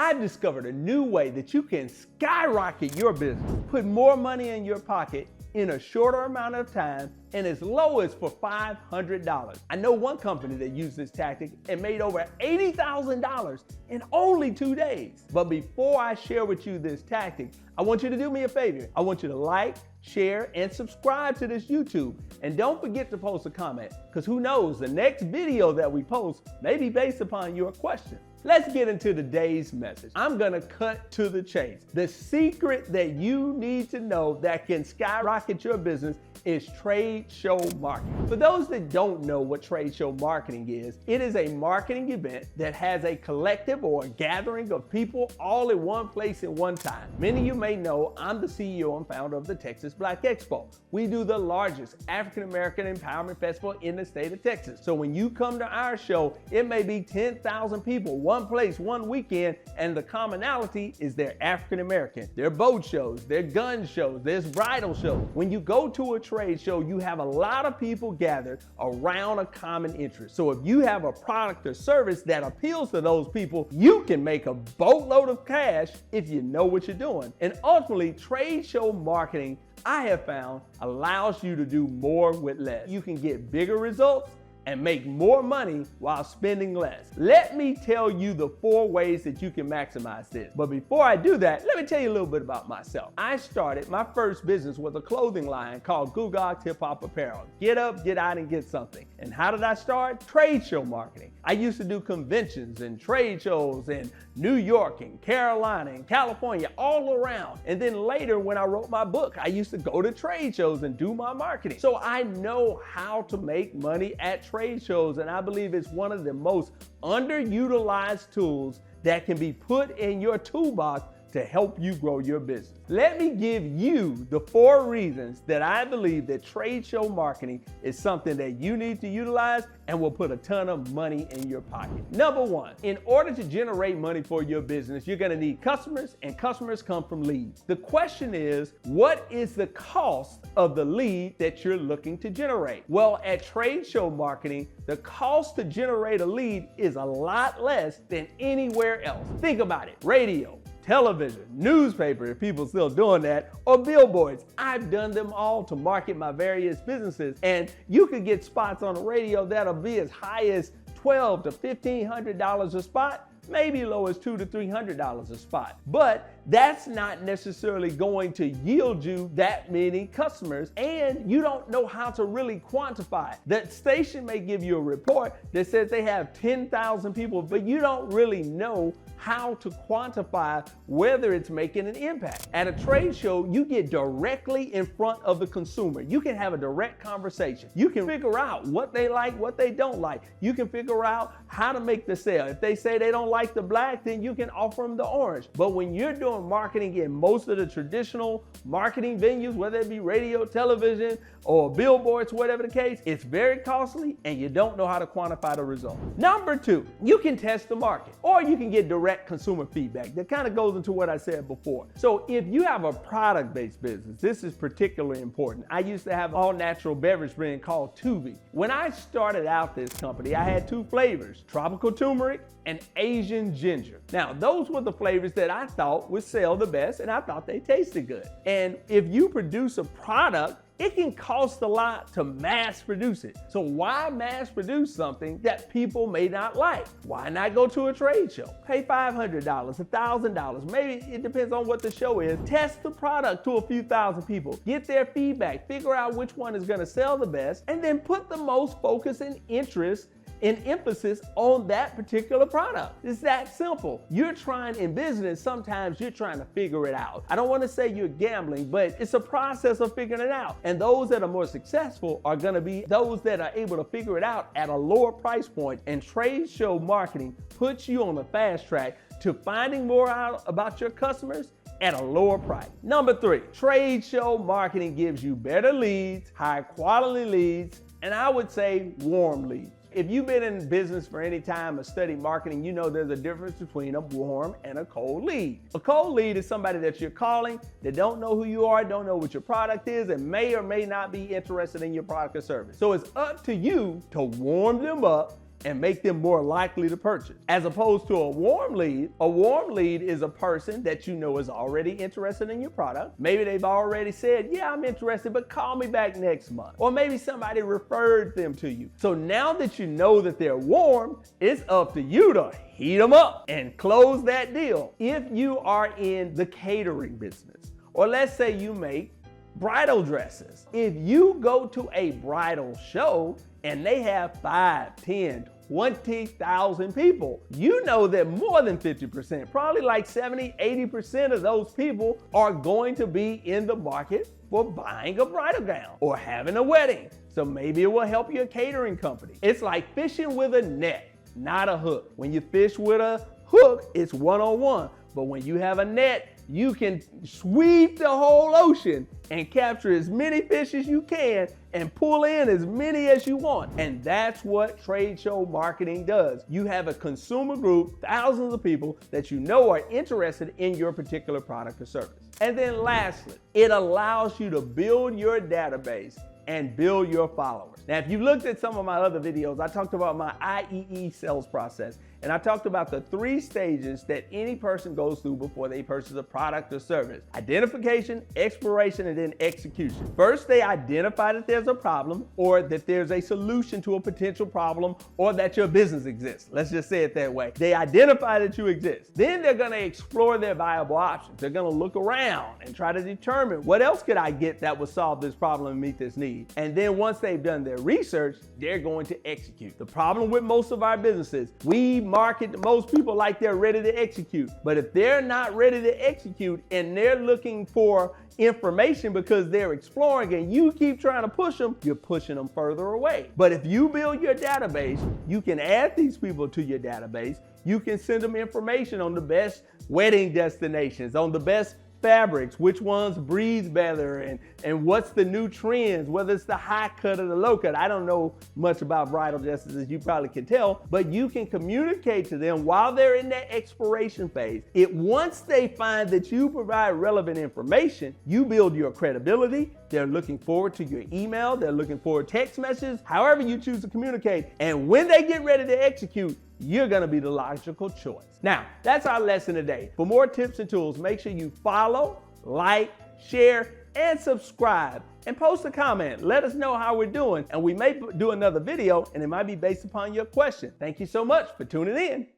I've discovered a new way that you can skyrocket your business, put more money in your pocket in a shorter amount of time and as low as for $500. I know one company that used this tactic and made over $80,000 in only 2 days. But before I share with you this tactic, I want you to do me a favor. I want you to like, share, and subscribe to this YouTube. And don't forget to post a comment, because who knows, the next video that we post may be based upon your question. Let's get into today's message. I'm gonna cut to the chase. The secret that you need to know that can skyrocket your business is trade show marketing. For those that don't know what trade show marketing is, it is a marketing event that has a collective or a gathering of people all in one place at one time. Many of you may know I'm the CEO and founder of the Texas Black Expo. We do the largest African American empowerment festival in the state of Texas. So when you come to our show, it may be 10,000 people, one place, one weekend, and the commonality is they're African American. They're boat shows, they're gun shows, there's bridal shows. When you go to a trade show, you have a lot of people gathered around a common interest. So if you have a product or service that appeals to those people, you can make a boatload of cash if you know what you're doing. And ultimately, trade show marketing, I have found, allows you to do more with less. You can get bigger results and make more money while spending less. Let me tell you the 4 ways that you can maximize this. But before I do that, let me tell you a little bit about myself. I started my first business with a clothing line called Gugog Hip Hop Apparel. Get up, get out, and get something. And how did I start? Trade show marketing. I used to do conventions and trade shows in New York and Carolina and California, all around. And then later, when I wrote my book, I used to go to trade shows and do my marketing. So I know how to make money at trade shows, and I believe it's one of the most underutilized tools that can be put in your toolbox to help you grow your business. Let me give you the 4 reasons that I believe that trade show marketing is something that you need to utilize and will put a ton of money in your pocket. Number 1, in order to generate money for your business, you're gonna need customers, and customers come from leads. The question is, what is the cost of the lead that you're looking to generate? Well, at trade show marketing, the cost to generate a lead is a lot less than anywhere else. Think about it, radio, television, newspaper, if people still doing that, or billboards. I've done them all to market my various businesses, and you could get spots on the radio that'll be as high as $1,200 to $1,500 a spot, maybe low as $200 to $300 a spot. But that's not necessarily going to yield you that many customers, and you don't know how to really quantify it. That station may give you a report that says they have 10,000 people, but you don't really know how to quantify whether it's making an impact. At a trade show, you get directly in front of the consumer. You can have a direct conversation. You can figure out what they like, what they don't like. You can figure out how to make the sale. If they say they don't like the black, then you can offer them the orange. But when you're doing marketing in most of the traditional marketing venues, whether it be radio, television, or billboards, whatever the case, it's very costly and you don't know how to quantify the result. Number 2, you can test the market, or you can get direct consumer feedback. That kind of goes into what I said before. So if you have a product-based business, this is particularly important. I used to have an all-natural beverage brand called Tuvi. When I started out this company, I had 2 flavors, tropical turmeric and Asian ginger. Now, those were the flavors that I thought would sell the best, and I thought they tasted good. And if you produce a product, it can cost a lot to mass produce it. So why mass produce something that people may not like? Why not go to a trade show? Pay $500, $1,000, maybe it depends on what the show is. Test the product to a few thousand people. Get their feedback, figure out which one is gonna sell the best, and then put the most focus and interest and emphasis on that particular product. It's that simple. You're trying in business, sometimes you're trying to figure it out. I don't want to say you're gambling, but it's a process of figuring it out. And those that are more successful are going to be those that are able to figure it out at a lower price point. And trade show marketing puts you on the fast track to finding more out about your customers at a lower price. Number 3, trade show marketing gives you better leads, high quality leads, and I would say warm leads. If you've been in business for any time or studied marketing, you know there's a difference between a warm and a cold lead. A cold lead is somebody that you're calling that don't know who you are, don't know what your product is, and may or may not be interested in your product or service. So it's up to you to warm them up and make them more likely to purchase. As opposed to a warm lead is a person that you know is already interested in your product. Maybe they've already said, yeah, I'm interested, but call me back next month. Or maybe somebody referred them to you. So now that you know that they're warm, it's up to you to heat them up and close that deal. If you are in the catering business, or let's say you make bridal dresses. If you go to a bridal show and they have 5, 10, 20,000 people, you know that more than 50%, probably like 70, 80% of those people are going to be in the market for buying a bridal gown or having a wedding. So maybe it will help your catering company. It's like fishing with a net, not a hook. When you fish with a hook, it's one-on-one. But when you have a net, you can sweep the whole ocean and capture as many fish as you can and pull in as many as you want. And that's what trade show marketing does. You have a consumer group, thousands of people that you know are interested in your particular product or service. And then lastly, it allows you to build your database and build your followers. Now, if you looked at some of my other videos, I talked about my IEE sales process, and I talked about the 3 stages that any person goes through before they purchase a product or service: identification, exploration, and then execution. First, they identify that there's a problem or that there's a solution to a potential problem or that your business exists. Let's just say it that way. They identify that you exist. Then they're gonna explore their viable options. They're gonna look around and try to determine what else could I get that will solve this problem and meet this need. And then once they've done their research, they're going to execute. The problem with most of our businesses, we market to most people like they're ready to execute. But if they're not ready to execute and they're looking for information because they're exploring and you keep trying to push them, you're pushing them further away. But if you build your database, you can add these people to your database. You can send them information on the best wedding destinations, on the best fabrics, which ones breathe better, and what's the new trends, whether it's the high cut or the low cut. I don't know much about bridal dresses, as you probably can tell, but you can communicate to them while they're in that exploration phase. Once they find that you provide relevant information, you build your credibility. They're looking forward to your email. They're looking forward to text messages, however you choose to communicate. And when they get ready to execute, you're gonna be the logical choice. Now, that's our lesson today. For more tips and tools, make sure you follow, like, share, and subscribe. And post a comment. Let us know how we're doing. And we may do another video, and it might be based upon your question. Thank you so much for tuning in.